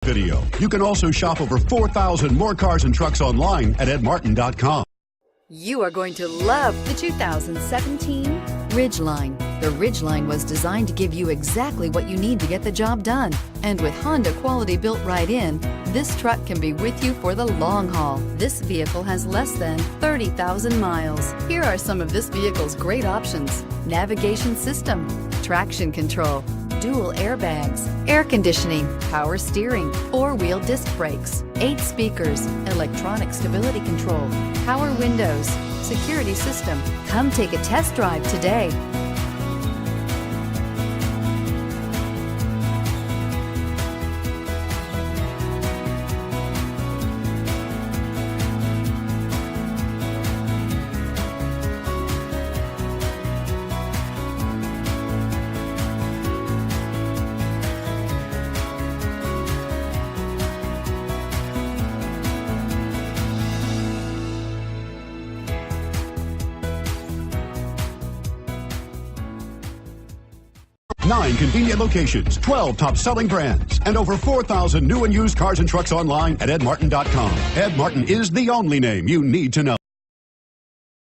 video. You can also shop over 4,000 more cars and trucks online at edmartin.com. You are going to love the 2017 Ridgeline. The Ridgeline was designed to give you exactly what you need to get the job done. And with Honda quality built right in, this truck can be with you for the long haul. This vehicle has less than 30,000 miles. Here are some of this vehicle's great options: navigation system, traction control, dual airbags, air conditioning, power steering, four-wheel disc brakes, 8 speakers, electronic stability control, power windows, security system. Come take a test drive today. Nine convenient locations, 12 top-selling brands, and over 4,000 new and used cars and trucks online at edmartin.com. Ed Martin is the only name you need to know.